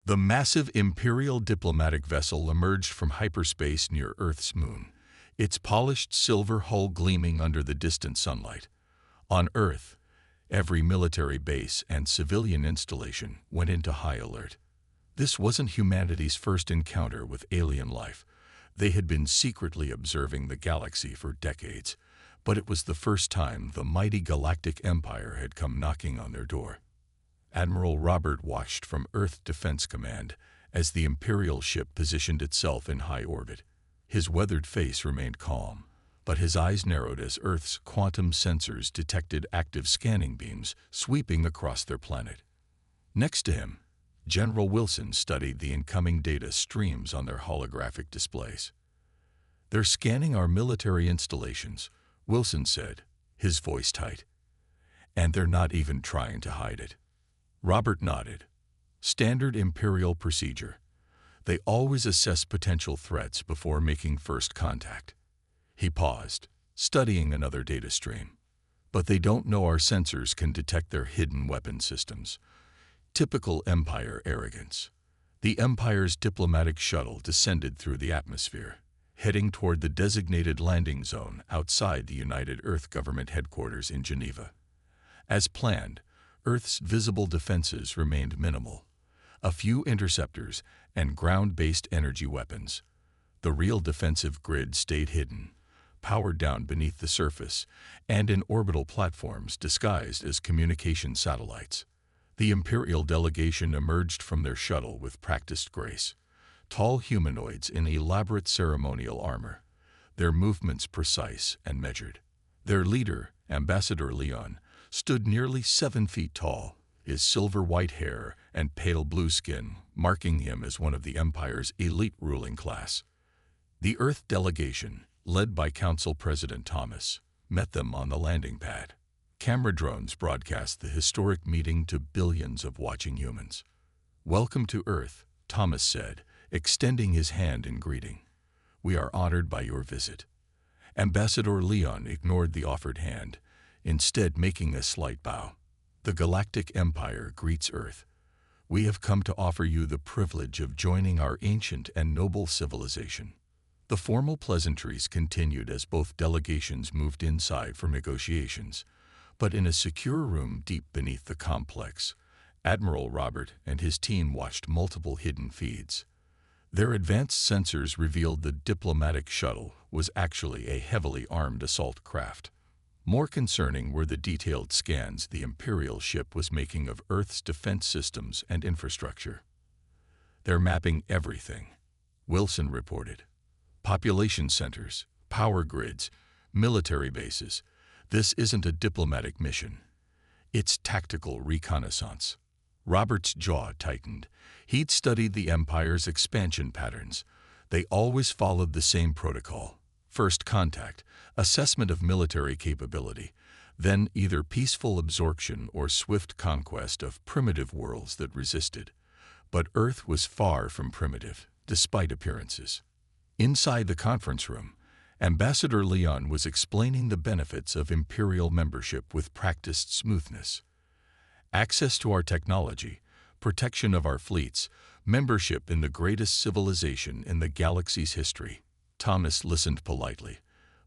The massive Imperial diplomatic vessel emerged from hyperspace near Earth's moon, its polished silver hull gleaming under the distant sunlight. On Earth, every military base and civilian installation went into high alert. This wasn't humanity's first encounter with alien life. They had been secretly observing the galaxy for decades, but it was the first time the mighty Galactic Empire had come knocking on their door. Admiral Robert watched from Earth Defense Command as the Imperial ship positioned itself in high orbit. His weathered face remained calm, but his eyes narrowed as Earth's quantum sensors detected active scanning beams sweeping across their planet. Next to him, General Wilson studied the incoming data streams on their holographic displays. "They're scanning our military installations," Wilson said, his voice tight. "And they're not even trying to hide it." Robert nodded. "Standard Imperial procedure. They always assess potential threats before making first contact." He paused, studying another data stream. "But they don't know our sensors can detect their hidden weapon systems." Typical Empire arrogance. The Empire's diplomatic shuttle descended through the atmosphere, heading toward the designated landing zone outside the United Earth Government headquarters in Geneva. As planned, Earth's visible defenses remained minimal. A few interceptors and ground-based energy weapons. The real defensive grid stayed hidden, powered down beneath the surface, and in orbital platforms disguised as communication satellites. The Imperial delegation emerged from their shuttle with practiced grace. Tall humanoids in elaborate ceremonial armor, their movements precise and measured. Their leader, Ambassador Leon, stood nearly 7 feet tall, his silver-white hair and pale blue skin marking him as one of the Empire's elite ruling class. The Earth delegation, led by Council President Thomas, met them on the landing pad. Camera drones broadcast the historic meeting to billions of watching humans. "Welcome to Earth," Thomas said, extending his hand in greeting. "We are honored by your visit." Ambassador Leon ignored the offered hand, instead making a slight bow. "The Galactic Empire greets Earth. We have come to offer you the privilege of joining our ancient and noble civilization." The formal pleasantries continued as both delegations moved inside for negotiations, but in a secure room deep beneath the complex, Admiral Robert and his team watched multiple hidden feeds. Their advanced sensors revealed the diplomatic shuttle was actually a heavily armed assault craft. More concerning were the detailed scans the Imperial ship was making of Earth's defense systems and infrastructure. "They're mapping everything," Wilson reported. "Population centers, power grids, military bases. This isn't a diplomatic mission. It's tactical reconnaissance." Robert's jaw tightened. He'd studied the Empire's expansion patterns. They always followed the same protocol. First contact, assessment of military capability, then either peaceful absorption or swift conquest of primitive worlds that resisted. But Earth was far from primitive, despite appearances. Inside the conference room, Ambassador Leon was explaining the benefits of Imperial membership with practiced smoothness. "Access to our technology, protection of our fleets, membership in the greatest civilization in the galaxy's history." Thomas listened politely,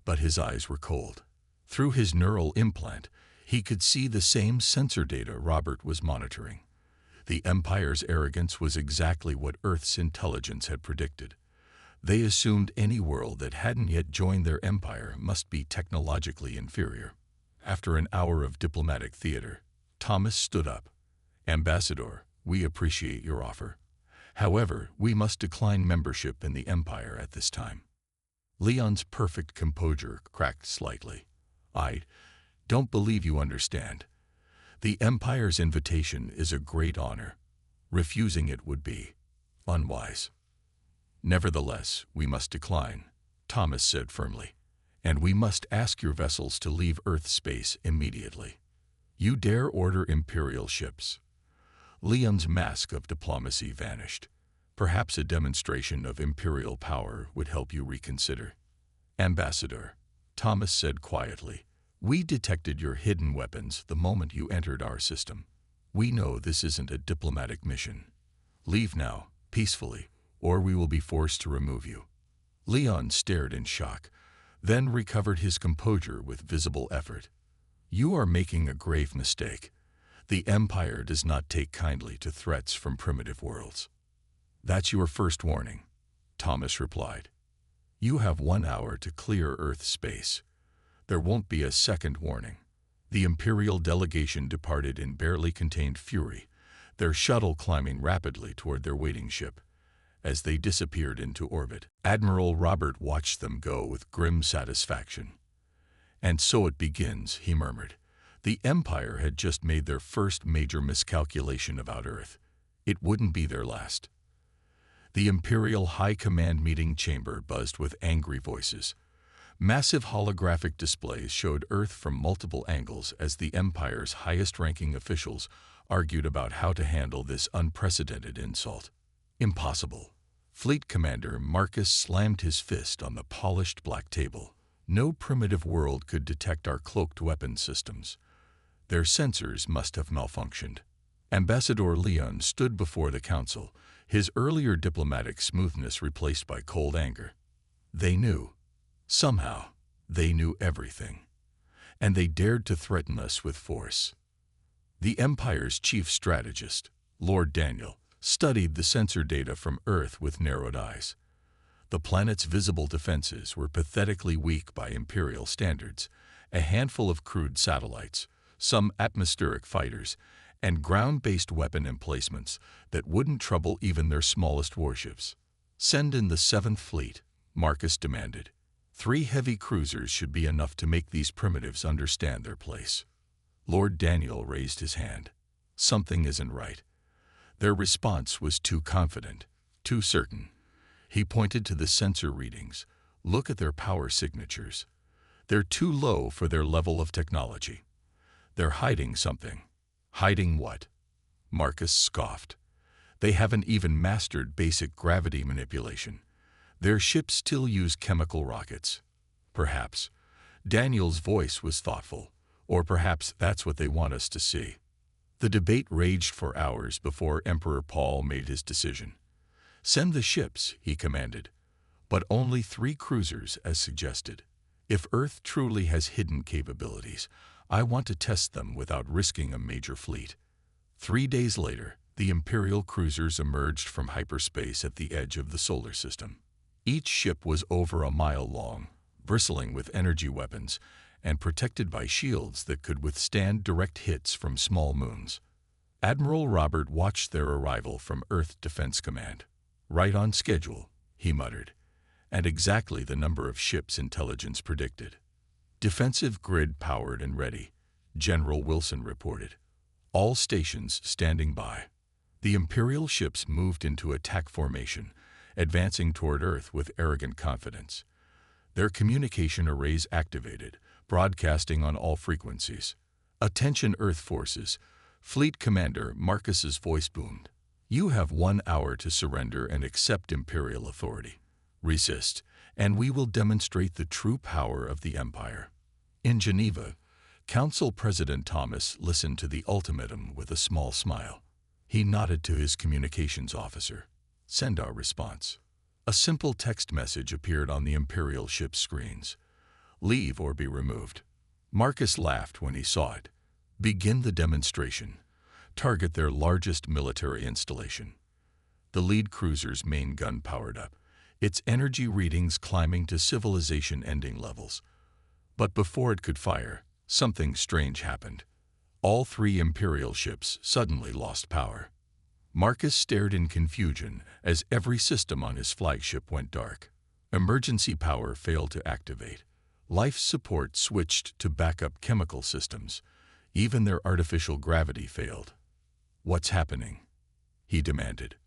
but his eyes were cold. Through his neural implant, he could see the same sensor data Robert was monitoring. The Empire's arrogance was exactly what Earth's intelligence had predicted. They assumed any world that hadn't yet joined their empire must be technologically inferior. After an hour of diplomatic theater, Thomas stood up. "Ambassador, we appreciate your offer. However, we must decline membership in the Empire at this time." Leon's perfect composure cracked slightly. "I don't believe you understand. The Empire's invitation is a great honor. Refusing it would be unwise." "Nevertheless, we must decline," Thomas said firmly. "And we must ask your vessels to leave Earth space immediately. You dare order Imperial ships?" Leon's mask of diplomacy vanished. "Perhaps a demonstration of Imperial power would help you reconsider." "Ambassador," Thomas said quietly, "we detected your hidden weapons the moment you entered our system. We know this isn't a diplomatic mission. Leave now, peacefully, or we will be forced to remove you." Leon stared in shock, then recovered his composure with visible effort. "You are making a grave mistake. The Empire does not take kindly to threats from primitive worlds." "That's your first warning," Thomas replied. "You have 1 hour to clear Earth space. There won't be a second warning." The Imperial delegation departed in barely contained fury, their shuttle climbing rapidly toward their waiting ship. As they disappeared into orbit, Admiral Robert watched them go with grim satisfaction. "And so it begins," he murmured. "The Empire had just made their first major miscalculation about Earth. It wouldn't be their last." The Imperial High Command meeting chamber buzzed with angry voices. Massive holographic displays showed Earth from multiple angles as the Empire's highest-ranking officials argued about how to handle this unprecedented insult. "Impossible." Fleet Commander Marcus slammed his fist on the polished black table. "No primitive world could detect our cloaked weapons systems. Their sensors must have malfunctioned." Ambassador Leon stood before the council, his earlier diplomatic smoothness replaced by cold anger. They knew. Somehow, they knew everything. And they dared to threaten us with force. The Empire's chief strategist, Lord Daniel, studied the sensor data from Earth with narrowed eyes. The planet's visible defenses were pathetically weak by Imperial standards. A handful of crude satellites, some atmospheric fighters, and ground-based weapon emplacements that wouldn't trouble even their smallest warships. "Send in the 7th Fleet," Marcus demanded. 3 heavy cruisers should be enough to make these primitives understand their place. Lord Daniel raised his hand. Something isn't right. Their response was too confident, too certain. He pointed to the sensor readings. "Look at their power signatures. They're too low for their level of technology. They're hiding something." "Hiding what?" Marcus scoffed. "They haven't even mastered basic gravity manipulation. Their ships still use chemical rockets." "Perhaps." Daniel's voice was thoughtful. "Or perhaps that's what they want us to see." The debate raged for hours before Emperor Paul made his decision. "Send the ships," he commanded, "but only 3 cruisers as suggested. If Earth truly has hidden capabilities, I want to test them without risking a major fleet." 3 days later, the Imperial cruisers emerged from hyperspace at the edge of the solar system. Each ship was over a mile long, bristling with energy weapons, and protected by shields that could withstand direct hits from small moons. Admiral Robert watched their arrival from Earth Defense Command. "Right on schedule," he muttered, "and exactly the number of ships intelligence predicted." "Defensive grid powered and ready," General Wilson reported. "All stations standing by." The Imperial ships moved into attack formation, advancing toward Earth with arrogant confidence. Their communication arrays activated, broadcasting on all frequencies. "Attention Earth forces," Fleet Commander Marcus's voice boomed. "You have 1 hour to surrender and accept Imperial authority. Resist, and we will demonstrate the true power of the Empire." In Geneva, Council President Thomas listened to the ultimatum with a small smile. He nodded to his communications officer. "Send our response." A simple text message appeared on the Imperial ship's screens. "Leave or be removed." Marcus laughed when he saw it. "Begin the demonstration. Target their largest military installation." The lead cruiser's main gun powered up, its energy readings climbing to civilization-ending levels. But before it could fire, something strange happened. All 3 Imperial ships suddenly lost power. Marcus stared in confusion as every system on his flagship went dark. Emergency power failed to activate. Life support switched to backup chemical systems. Even their artificial gravity failed. "What's happening?" he demanded.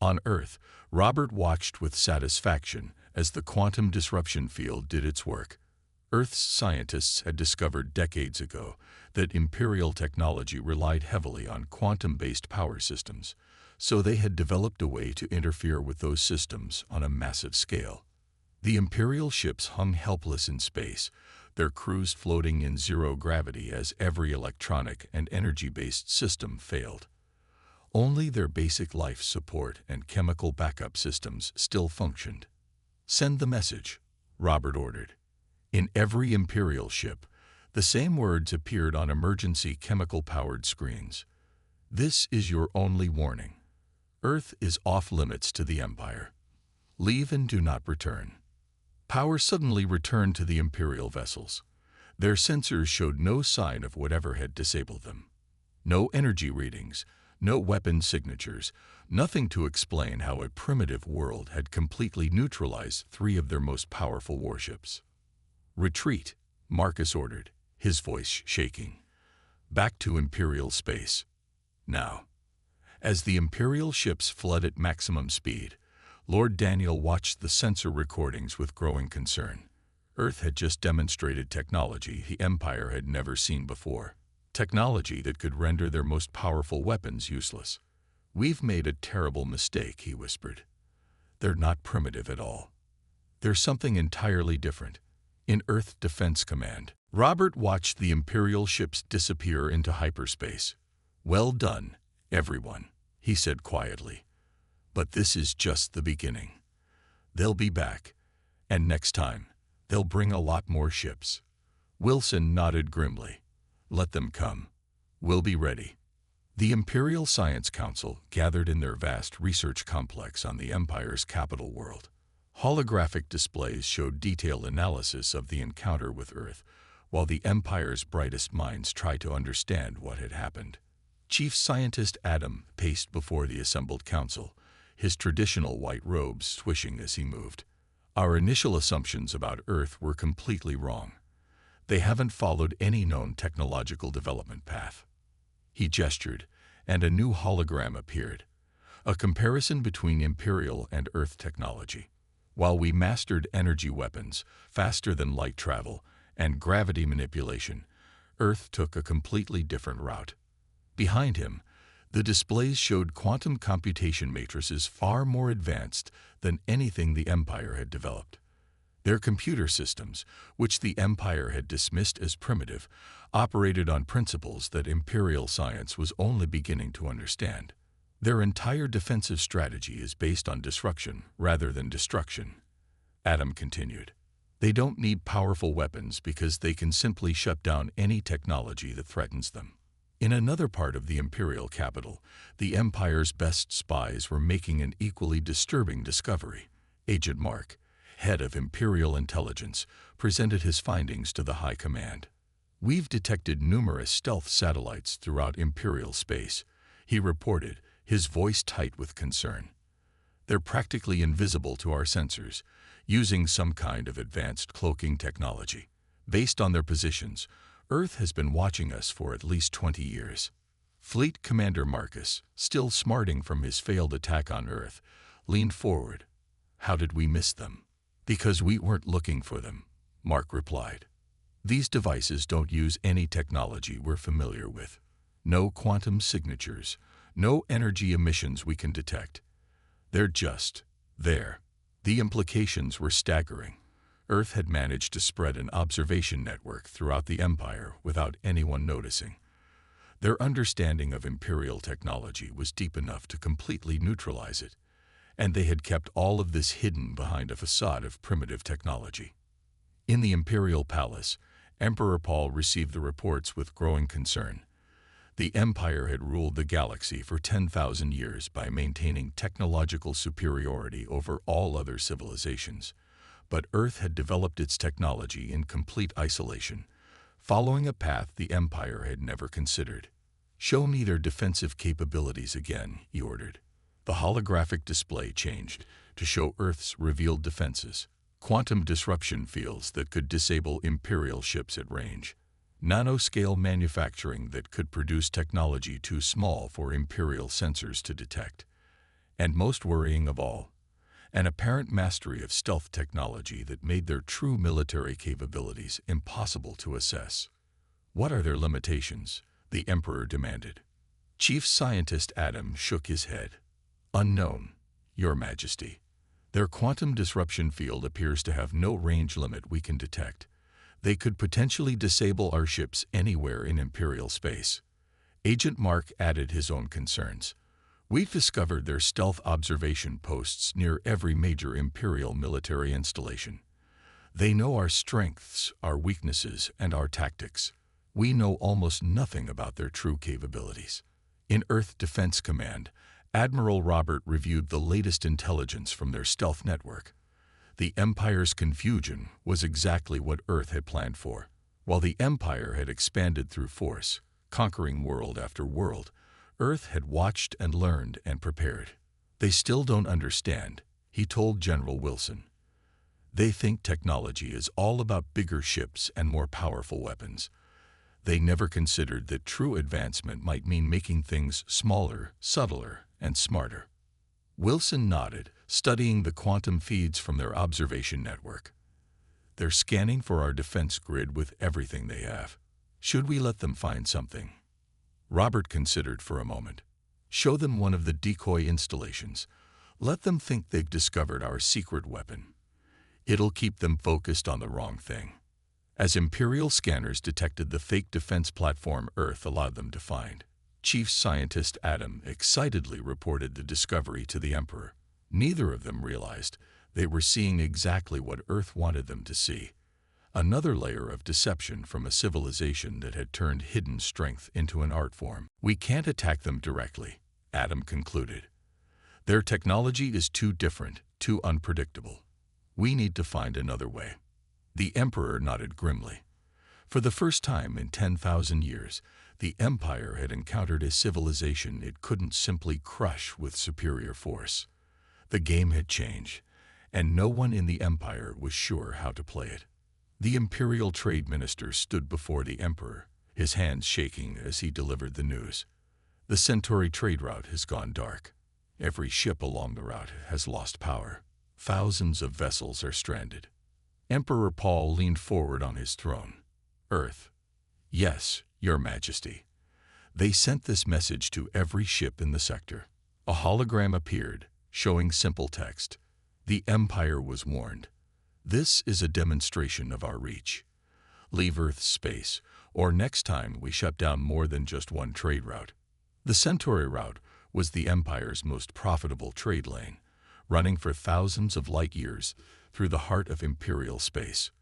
On Earth, Robert watched with satisfaction as the quantum disruption field did its work. Earth's scientists had discovered decades ago that Imperial technology relied heavily on quantum-based power systems, so they had developed a way to interfere with those systems on a massive scale. The Imperial ships hung helpless in space, their crews floating in zero gravity as every electronic and energy-based system failed. Only their basic life support and chemical backup systems still functioned. "Send the message," Robert ordered. In every Imperial ship, the same words appeared on emergency chemical-powered screens. "This is your only warning. Earth is off-limits to the Empire. Leave and do not return." Power suddenly returned to the Imperial vessels. Their sensors showed no sign of whatever had disabled them. No energy readings, no weapon signatures, nothing to explain how a primitive world had completely neutralized 3 of their most powerful warships. "Retreat," Marcus ordered, his voice shaking. "Back to Imperial space. Now." As the Imperial ships fled at maximum speed, Lord Daniel watched the sensor recordings with growing concern. Earth had just demonstrated technology the Empire had never seen before. Technology that could render their most powerful weapons useless. "We've made a terrible mistake," he whispered. "They're not primitive at all. There's something entirely different. In Earth Defense Command." Robert watched the Imperial ships disappear into hyperspace. "Well done, everyone," he said quietly. "But this is just the beginning. They'll be back, and next time, they'll bring a lot more ships." Wilson nodded grimly. "Let them come. We'll be ready." The Imperial Science Council gathered in their vast research complex on the Empire's capital world. Holographic displays showed detailed analysis of the encounter with Earth, while the Empire's brightest minds tried to understand what had happened. Chief Scientist Adam paced before the assembled council, his traditional white robes swishing as he moved. "Our initial assumptions about Earth were completely wrong. They haven't followed any known technological development path." He gestured, and a new hologram appeared, a comparison between Imperial and Earth technology. "While we mastered energy weapons, faster than light travel, and gravity manipulation, Earth took a completely different route." Behind him, the displays showed quantum computation matrices far more advanced than anything the Empire had developed. Their computer systems, which the Empire had dismissed as primitive, operated on principles that Imperial science was only beginning to understand. "Their entire defensive strategy is based on disruption rather than destruction," Adam continued. "They don't need powerful weapons because they can simply shut down any technology that threatens them." In another part of the Imperial capital, the Empire's best spies were making an equally disturbing discovery. Agent Mark, head of Imperial Intelligence, presented his findings to the High Command. "We've detected numerous stealth satellites throughout Imperial space," he reported, his voice tight with concern. "They're practically invisible to our sensors, using some kind of advanced cloaking technology. Based on their positions, Earth has been watching us for at least 20 years. Fleet Commander Marcus, still smarting from his failed attack on Earth, leaned forward. "How did we miss them?" "Because we weren't looking for them," Mark replied. "These devices don't use any technology we're familiar with. No quantum signatures, no energy emissions we can detect. They're just there." The implications were staggering. Earth had managed to spread an observation network throughout the Empire without anyone noticing. Their understanding of Imperial technology was deep enough to completely neutralize it, and they had kept all of this hidden behind a facade of primitive technology. In the Imperial Palace, Emperor Paul received the reports with growing concern. The Empire had ruled the galaxy for 10,000 years by maintaining technological superiority over all other civilizations. But Earth had developed its technology in complete isolation, following a path the Empire had never considered. "Show me their defensive capabilities again," he ordered. The holographic display changed to show Earth's revealed defenses: quantum disruption fields that could disable Imperial ships at range, nanoscale manufacturing that could produce technology too small for Imperial sensors to detect, and most worrying of all, an apparent mastery of stealth technology that made their true military capabilities impossible to assess. "What are their limitations?" the Emperor demanded. Chief Scientist Adam shook his head. "Unknown, Your Majesty. Their quantum disruption field appears to have no range limit we can detect. They could potentially disable our ships anywhere in Imperial space." Agent Mark added his own concerns. We've discovered their stealth observation posts near every major Imperial military installation. They know our strengths, our weaknesses, and our tactics. We know almost nothing about their true capabilities. In Earth Defense Command, Admiral Robert reviewed the latest intelligence from their stealth network. The Empire's confusion was exactly what Earth had planned for. While the Empire had expanded through force, conquering world after world, Earth had watched and learned and prepared. They still don't understand, he told General Wilson. They think technology is all about bigger ships and more powerful weapons. They never considered that true advancement might mean making things smaller, subtler, and smarter. Wilson nodded, studying the quantum feeds from their observation network. They're scanning for our defense grid with everything they have. Should we let them find something? Robert considered for a moment. Show them one of the decoy installations. Let them think they've discovered our secret weapon. It'll keep them focused on the wrong thing. As Imperial scanners detected the fake defense platform Earth allowed them to find, Chief Scientist Adam excitedly reported the discovery to the Emperor. Neither of them realized they were seeing exactly what Earth wanted them to see. Another layer of deception from a civilization that had turned hidden strength into an art form. We can't attack them directly, Adam concluded. Their technology is too different, too unpredictable. We need to find another way. The Emperor nodded grimly. For the first time in 10,000 years, the Empire had encountered a civilization it couldn't simply crush with superior force. The game had changed, and no one in the Empire was sure how to play it. The Imperial Trade Minister stood before the Emperor, his hands shaking as he delivered the news. The Centauri trade route has gone dark. Every ship along the route has lost power. Thousands of vessels are stranded. Emperor Paul leaned forward on his throne. Earth. Yes, Your Majesty. They sent this message to every ship in the sector. A hologram appeared, showing simple text. The Empire was warned. This is a demonstration of our reach. Leave Earth's space, or next time we shut down more than just one trade route. The Centauri route was the Empire's most profitable trade lane, running for thousands of light years through the heart of Imperial space.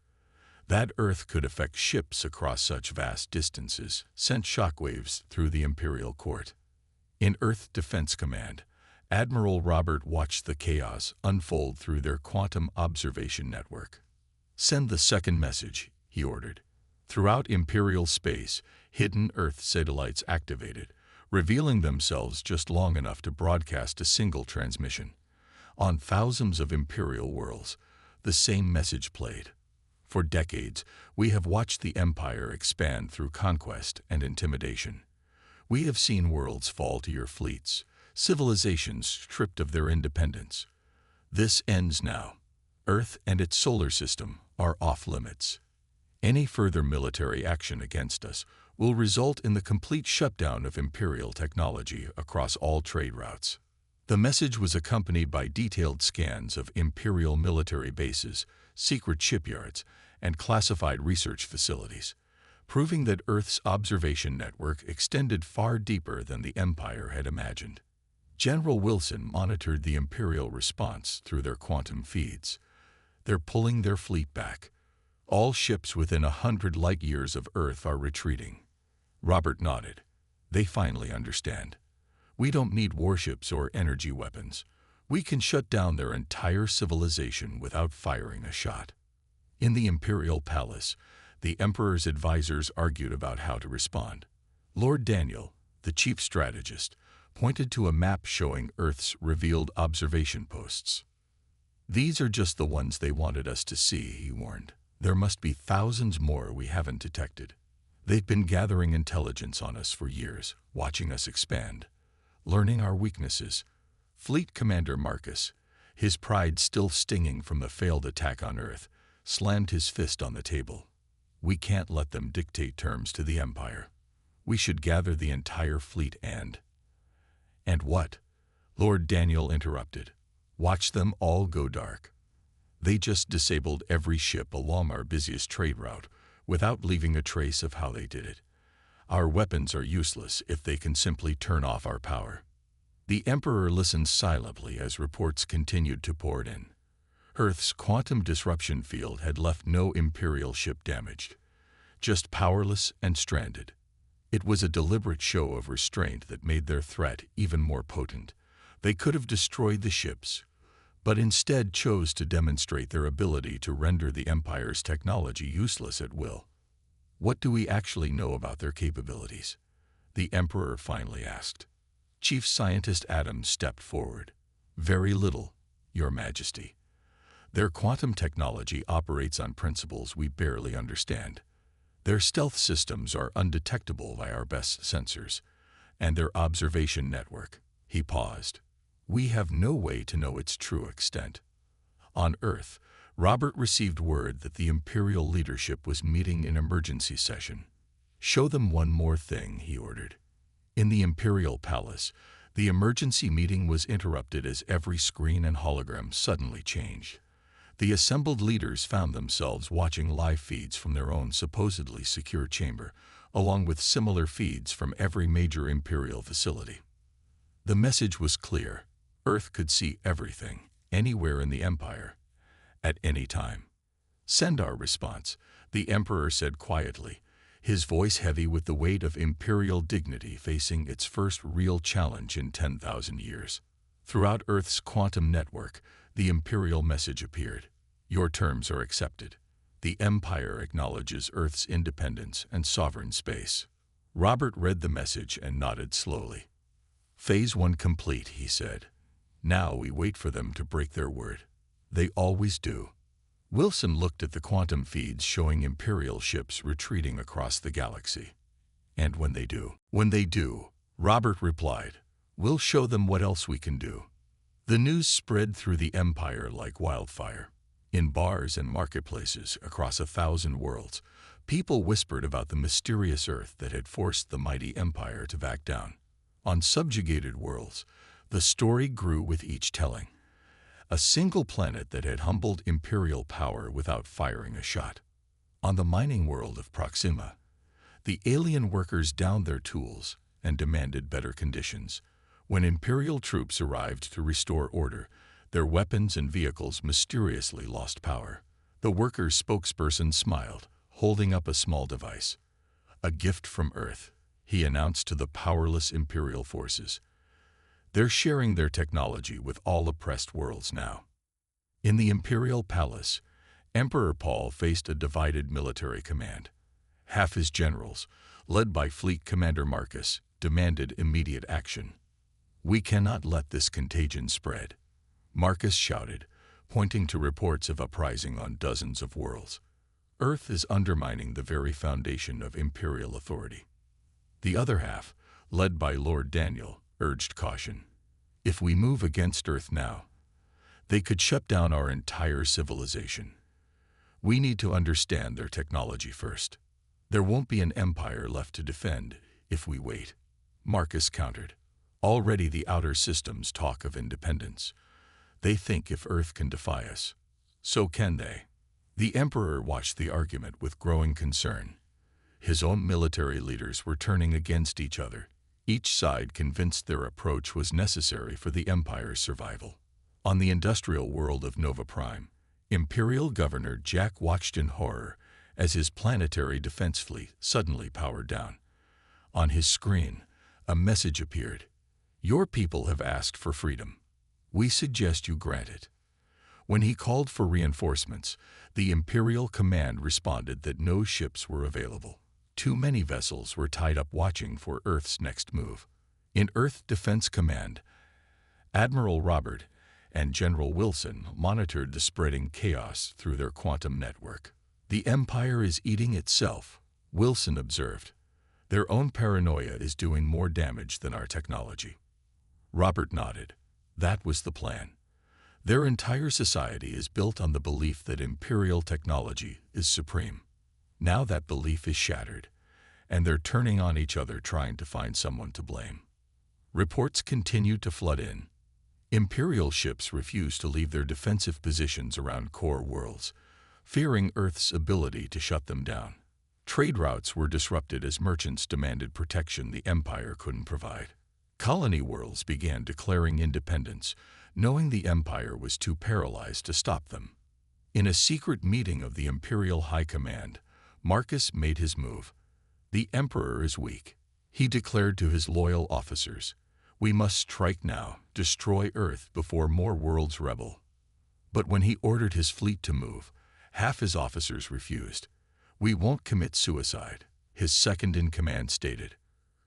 That Earth could affect ships across such vast distances, sent shockwaves through the Imperial court. In Earth Defense Command, Admiral Robert watched the chaos unfold through their quantum observation network. Send the second message, he ordered. Throughout Imperial space, hidden Earth satellites activated, revealing themselves just long enough to broadcast a single transmission. On thousands of Imperial worlds, the same message played. For decades, we have watched the Empire expand through conquest and intimidation. We have seen worlds fall to your fleets, civilizations stripped of their independence. This ends now. Earth and its solar system are off limits. Any further military action against us will result in the complete shutdown of Imperial technology across all trade routes. The message was accompanied by detailed scans of Imperial military bases, secret shipyards, and classified research facilities, proving that Earth's observation network extended far deeper than the Empire had imagined. General Wilson monitored the Imperial response through their quantum feeds. They're pulling their fleet back. All ships within 100 light years of Earth are retreating. Robert nodded. They finally understand. We don't need warships or energy weapons. We can shut down their entire civilization without firing a shot. In the Imperial Palace, the Emperor's advisors argued about how to respond. Lord Daniel, the chief strategist, pointed to a map showing Earth's revealed observation posts. These are just the ones they wanted us to see, he warned. There must be thousands more we haven't detected. They've been gathering intelligence on us for years, watching us expand, learning our weaknesses. Fleet Commander Marcus, his pride still stinging from the failed attack on Earth, slammed his fist on the table. We can't let them dictate terms to the Empire. We should gather the entire fleet and what? Lord Daniel interrupted. Watch them all go dark. They just disabled every ship along our busiest trade route without leaving a trace of how they did it. Our weapons are useless if they can simply turn off our power. The Emperor listened silently as reports continued to pour in. Earth's quantum disruption field had left no Imperial ship damaged, just powerless and stranded. It was a deliberate show of restraint that made their threat even more potent. They could have destroyed the ships, but instead chose to demonstrate their ability to render the Empire's technology useless at will. What do we actually know about their capabilities? The Emperor finally asked. Chief Scientist Adams stepped forward. Very little, Your Majesty. Their quantum technology operates on principles we barely understand. Their stealth systems are undetectable by our best sensors, and their observation network. He paused. We have no way to know its true extent. On Earth, Robert received word that the Imperial leadership was meeting in emergency session. Show them one more thing, he ordered. In the Imperial Palace, the emergency meeting was interrupted as every screen and hologram suddenly changed. The assembled leaders found themselves watching live feeds from their own supposedly secure chamber, along with similar feeds from every major Imperial facility. The message was clear. Earth could see everything, anywhere in the Empire, at any time. Send our response, the Emperor said quietly, his voice heavy with the weight of Imperial dignity facing its first real challenge in 10,000 years. Throughout Earth's quantum network, the Imperial message appeared. Your terms are accepted. The Empire acknowledges Earth's independence and sovereign space. Robert read the message and nodded slowly. Phase 1 complete, he said. Now we wait for them to break their word. They always do. Wilson looked at the quantum feeds showing Imperial ships retreating across the galaxy. And when they do, Robert replied, we'll show them what else we can do. The news spread through the Empire like wildfire. In bars and marketplaces across 1,000 worlds, people whispered about the mysterious Earth that had forced the mighty Empire to back down. On subjugated worlds, the story grew with each telling. A single planet that had humbled Imperial power without firing a shot. On the mining world of Proxima, the alien workers downed their tools and demanded better conditions. When Imperial troops arrived to restore order, their weapons and vehicles mysteriously lost power. The workers' spokesperson smiled, holding up a small device. A gift from Earth, he announced to the powerless Imperial forces. They're sharing their technology with all oppressed worlds now. In the Imperial Palace, Emperor Paul faced a divided military command. Half his generals, led by Fleet Commander Marcus, demanded immediate action. We cannot let this contagion spread, Marcus shouted, pointing to reports of uprising on dozens of worlds. Earth is undermining the very foundation of Imperial authority. The other half, led by Lord Daniel, urged caution. If we move against Earth now, they could shut down our entire civilization. We need to understand their technology first. There won't be an empire left to defend if we wait, Marcus countered. Already the outer systems talk of independence. They think if Earth can defy us, so can they. The Emperor watched the argument with growing concern. His own military leaders were turning against each other, each side convinced their approach was necessary for the Empire's survival. On the industrial world of Nova Prime, Imperial Governor Jack watched in horror as his planetary defense fleet suddenly powered down. On his screen, a message appeared. Your people have asked for freedom. We suggest you grant it. When he called for reinforcements, the Imperial Command responded that no ships were available. Too many vessels were tied up watching for Earth's next move. In Earth Defense Command, Admiral Robert and General Wilson monitored the spreading chaos through their quantum network. The Empire is eating itself, Wilson observed. Their own paranoia is doing more damage than our technology. Robert nodded. That was the plan. Their entire society is built on the belief that Imperial technology is supreme. Now that belief is shattered, and they're turning on each other trying to find someone to blame. Reports continue to flood in. Imperial ships refuse to leave their defensive positions around core worlds, fearing Earth's ability to shut them down. Trade routes were disrupted as merchants demanded protection the Empire couldn't provide. Colony worlds began declaring independence, knowing the Empire was too paralyzed to stop them. In a secret meeting of the Imperial High Command, Marcus made his move. "The Emperor is weak," he declared to his loyal officers. "We must strike now, destroy Earth before more worlds rebel." But when he ordered his fleet to move, half his officers refused. "We won't commit suicide," his second-in-command stated.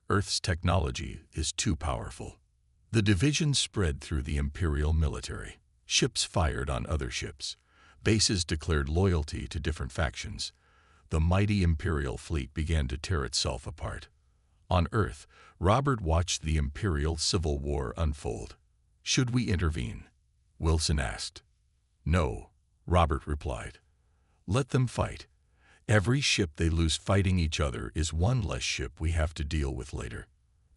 "Earth's technology is too powerful." The division spread through the Imperial military. Ships fired on other ships. Bases declared loyalty to different factions. The mighty Imperial fleet began to tear itself apart. On Earth, Robert watched the Imperial Civil War unfold. "Should we intervene?" Wilson asked. "No," Robert replied. "Let them fight. Every ship they lose fighting each other is one less ship we have to deal with later."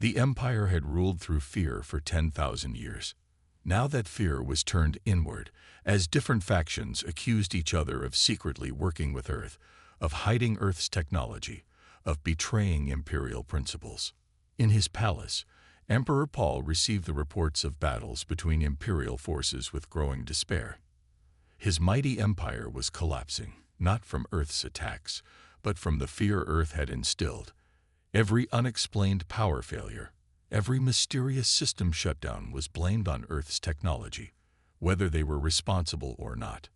The Empire had ruled through fear for 10,000 years. Now that fear was turned inward, as different factions accused each other of secretly working with Earth, of hiding Earth's technology, of betraying Imperial principles. In his palace, Emperor Paul received the reports of battles between Imperial forces with growing despair. His mighty empire was collapsing, not from Earth's attacks, but from the fear Earth had instilled. Every unexplained power failure, every mysterious system shutdown was blamed on Earth's technology, whether they were responsible or not.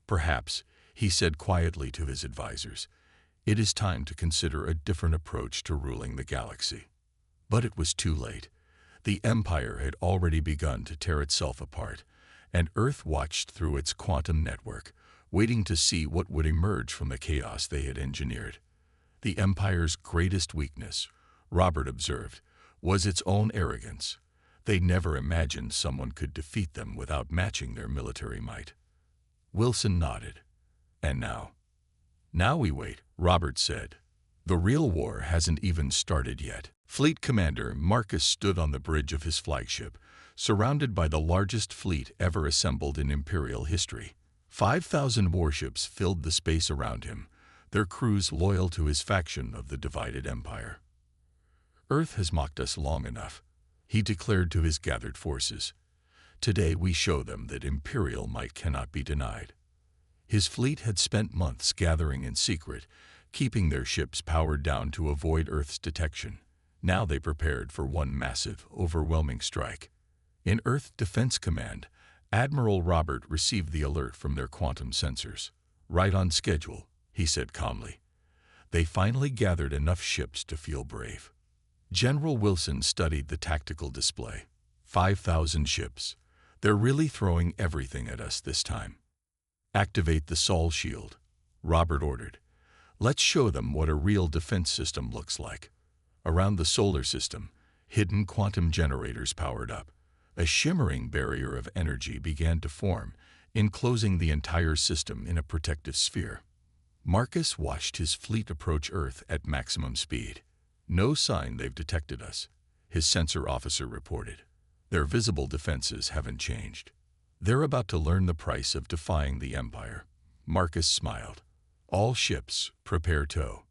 "Perhaps," he said quietly to his advisors, "it is time to consider a different approach to ruling the galaxy." But it was too late. The Empire had already begun to tear itself apart, and Earth watched through its quantum network, waiting to see what would emerge from the chaos they had engineered. The Empire's greatest weakness, Robert observed, was its own arrogance. They never imagined someone could defeat them without matching their military might. Wilson nodded. "And now?" "Now we wait," Robert said. "The real war hasn't even started yet." Fleet Commander Marcus stood on the bridge of his flagship, surrounded by the largest fleet ever assembled in Imperial history. 5,000 warships filled the space around him, their crews loyal to his faction of the divided empire. "Earth has mocked us long enough," he declared to his gathered forces. "Today we show them that Imperial might cannot be denied." His fleet had spent months gathering in secret, keeping their ships powered down to avoid Earth's detection. Now they prepared for one massive, overwhelming strike. In Earth Defense Command, Admiral Robert received the alert from their quantum sensors. "Right on schedule," he said calmly. They finally gathered enough ships to feel brave. General Wilson studied the tactical display. 5,000 ships. They're really throwing everything at us this time. "Activate the Sol shield," Robert ordered. "Let's show them what a real defense system looks like." Around the solar system, hidden quantum generators powered up. A shimmering barrier of energy began to form, enclosing the entire system in a protective sphere. Marcus watched his fleet approach Earth at maximum speed. "No sign they've detected us," his sensor officer reported. "Their visible defenses haven't changed. They're about to learn the price of defying the Empire." Marcus smiled. "All ships, prepare tow."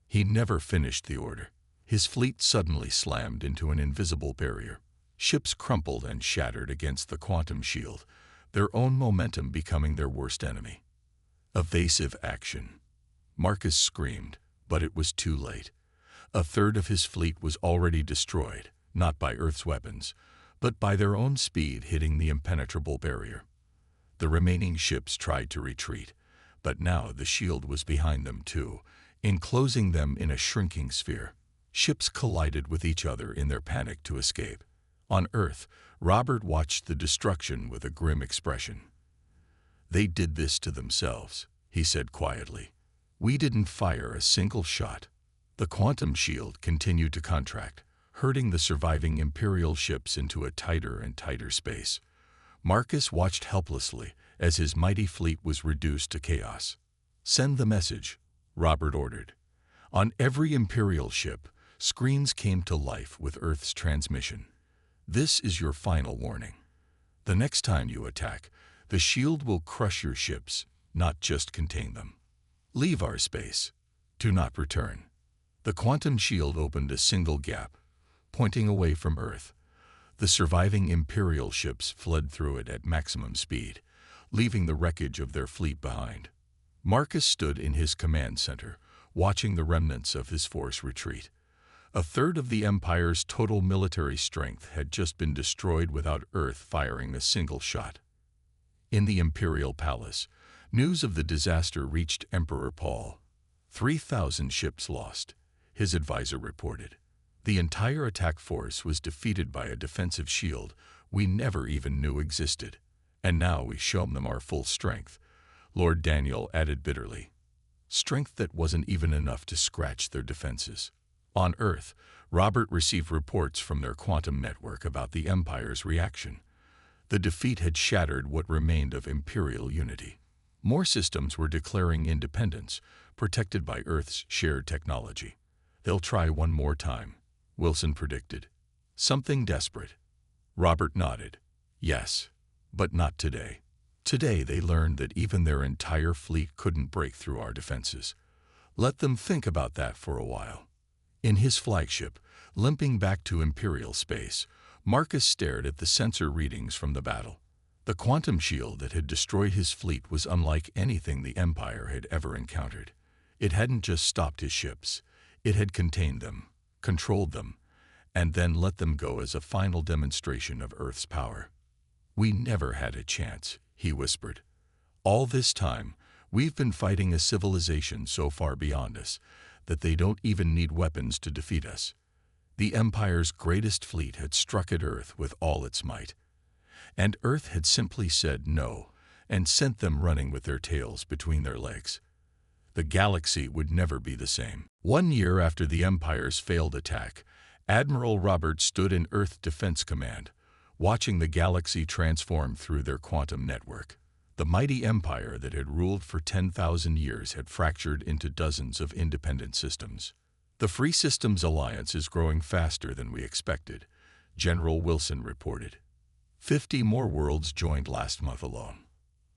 He never finished the order. His fleet suddenly slammed into an invisible barrier. Ships crumpled and shattered against the quantum shield, their own momentum becoming their worst enemy. "Evasive action," Marcus screamed, but it was too late. A third of his fleet was already destroyed, not by Earth's weapons, but by their own speed hitting the impenetrable barrier. The remaining ships tried to retreat, but now the shield was behind them too, enclosing them in a shrinking sphere. Ships collided with each other in their panic to escape. On Earth, Robert watched the destruction with a grim expression. "They did this to themselves," he said quietly. "We didn't fire a single shot." The quantum shield continued to contract, herding the surviving Imperial ships into a tighter and tighter space. Marcus watched helplessly as his mighty fleet was reduced to chaos. "Send the message," Robert ordered. On every Imperial ship, screens came to life with Earth's transmission. "This is your final warning. The next time you attack, the shield will crush your ships, not just contain them. Leave our space. Do not return." The quantum shield opened a single gap, pointing away from Earth. The surviving Imperial ships fled through it at maximum speed, leaving the wreckage of their fleet behind. Marcus stood in his command center, watching the remnants of his force retreat. A third of the Empire's total military strength had just been destroyed without Earth firing a single shot. In the Imperial Palace, news of the disaster reached Emperor Paul. 3,000 ships lost, his advisor reported. The entire attack force was defeated by a defensive shield we never even knew existed. And now we show them our full strength, Lord Daniel added bitterly. Strength that wasn't even enough to scratch their defenses. On Earth, Robert received reports from their quantum network about the Empire's reaction. The defeat had shattered what remained of Imperial unity. More systems were declaring independence, protected by Earth's shared technology. They'll try one more time, Wilson predicted. Something desperate. Robert nodded. Yes, but not today. Today they learned that even their entire fleet couldn't break through our defenses. Let them think about that for a while. In his flagship, limping back to Imperial space, Marcus stared at the sensor readings from the battle. The quantum shield that had destroyed his fleet was unlike anything the Empire had ever encountered. It hadn't just stopped his ships. It had contained them, controlled them, and then let them go as a final demonstration of Earth's power. We never had a chance, he whispered. All this time, we've been fighting a civilization so far beyond us that they don't even need weapons to defeat us. The Empire's greatest fleet had struck at Earth with all its might. And Earth had simply said no and sent them running with their tails between their legs. The galaxy would never be the same. 1 year after the Empire's failed attack, Admiral Robert stood in Earth Defense Command, watching the galaxy transform through their quantum network. The mighty empire that had ruled for 10,000 years had fractured into dozens of independent systems. The Free Systems Alliance is growing faster than we expected, General Wilson reported. 50 more worlds joined last month alone.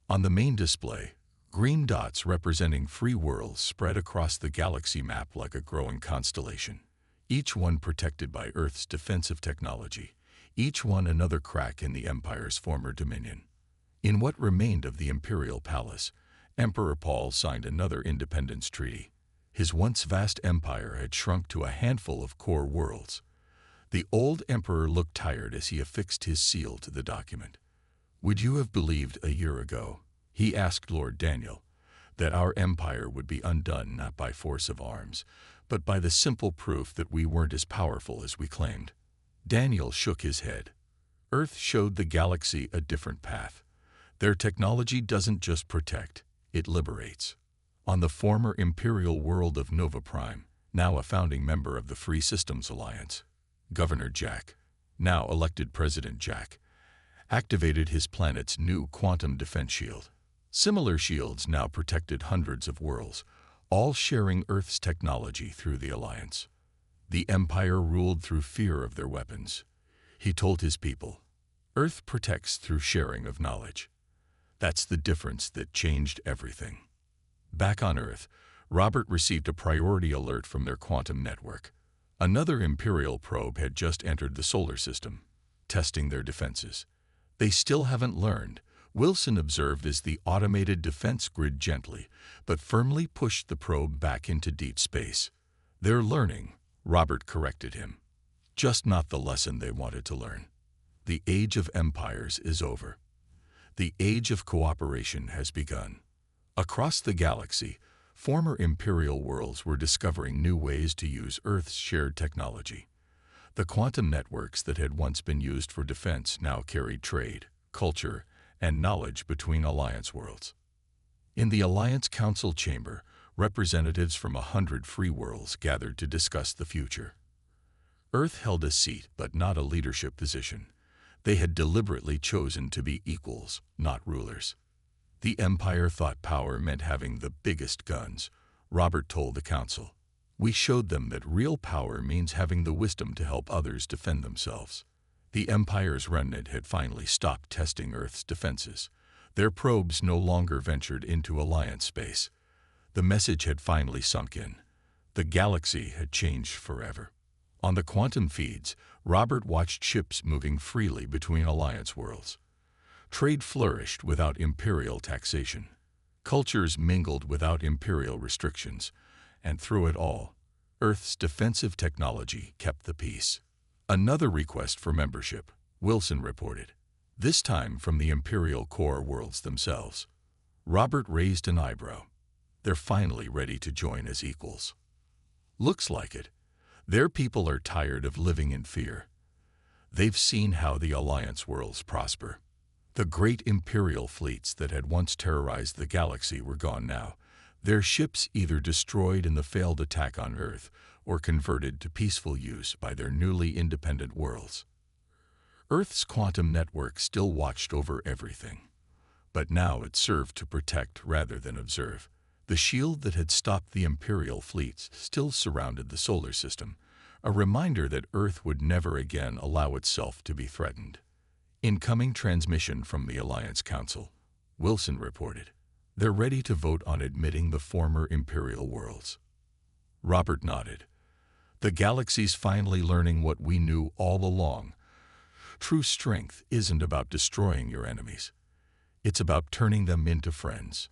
On the main display, green dots representing free worlds spread across the galaxy map like a growing constellation, each one protected by Earth's defensive technology, each one another crack in the Empire's former dominion. In what remained of the Imperial Palace, Emperor Paul signed another independence treaty. His once vast empire had shrunk to a handful of core worlds. The old emperor looked tired as he affixed his seal to the document. Would you have believed a year ago, he asked Lord Daniel, that our empire would be undone not by force of arms, but by the simple proof that we weren't as powerful as we claimed? Daniel shook his head. Earth showed the galaxy a different path. Their technology doesn't just protect, it liberates. On the former imperial world of Nova Prime, now a founding member of the Free Systems Alliance, Governor Jack, now elected President Jack, activated his planet's new quantum defense shield. Similar shields now protected hundreds of worlds, all sharing Earth's technology through the Alliance. The Empire ruled through fear of their weapons. He told his people, Earth protects through sharing of knowledge. That's the difference that changed everything. Back on Earth, Robert received a priority alert from their quantum network. Another Imperial probe had just entered the solar system, testing their defenses. They still haven't learned, Wilson observed as the automated defense grid gently but firmly pushed the probe back into deep space. They're learning, Robert corrected him. Just not the lesson they wanted to learn. The age of empires is over. The age of cooperation has begun. Across the galaxy, former Imperial worlds were discovering new ways to use Earth's shared technology. The quantum networks that had once been used for defense now carried trade, culture, and knowledge between Alliance worlds. In the Alliance Council chamber, representatives from 100 free worlds gathered to discuss the future. Earth held a seat but not a leadership position. They had deliberately chosen to be equals, not rulers. The Empire thought power meant having the biggest guns, Robert told the council. We showed them that real power means having the wisdom to help others defend themselves. The Empire's remnant had finally stopped testing Earth's defenses. Their probes no longer ventured into Alliance space. The message had finally sunk in. The galaxy had changed forever. On the quantum feeds, Robert watched ships moving freely between Alliance worlds. Trade flourished without Imperial taxation. Cultures mingled without Imperial restrictions. And through it all, Earth's defensive technology kept the peace. Another request for membership, Wilson reported, this time from the Imperial core worlds themselves. Robert raised an eyebrow. They're finally ready to join as equals. Looks like it. Their people are tired of living in fear. They've seen how the Alliance worlds prosper. The great Imperial fleets that had once terrorized the galaxy were gone now, their ships either destroyed in the failed attack on Earth or converted to peaceful use by their newly independent worlds. Earth's quantum network still watched over everything, but now it served to protect rather than observe. The shield that had stopped the Imperial fleets still surrounded the solar system, a reminder that Earth would never again allow itself to be threatened. Incoming transmission from the Alliance Council, Wilson reported. They're ready to vote on admitting the former Imperial worlds. Robert nodded. The galaxy's finally learning what we knew all along. True strength isn't about destroying your enemies. It's about turning them into friends.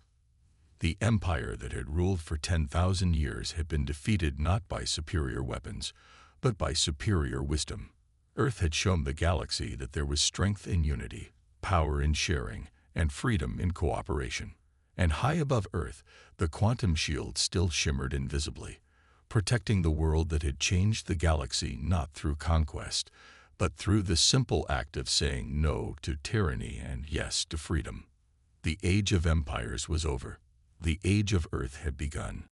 The empire that had ruled for 10,000 years had been defeated not by superior weapons, but by superior wisdom. Earth had shown the galaxy that there was strength in unity, power in sharing, and freedom in cooperation. And high above Earth, the quantum shield still shimmered invisibly, protecting the world that had changed the galaxy not through conquest, but through the simple act of saying no to tyranny and yes to freedom. The age of empires was over. The age of Earth had begun.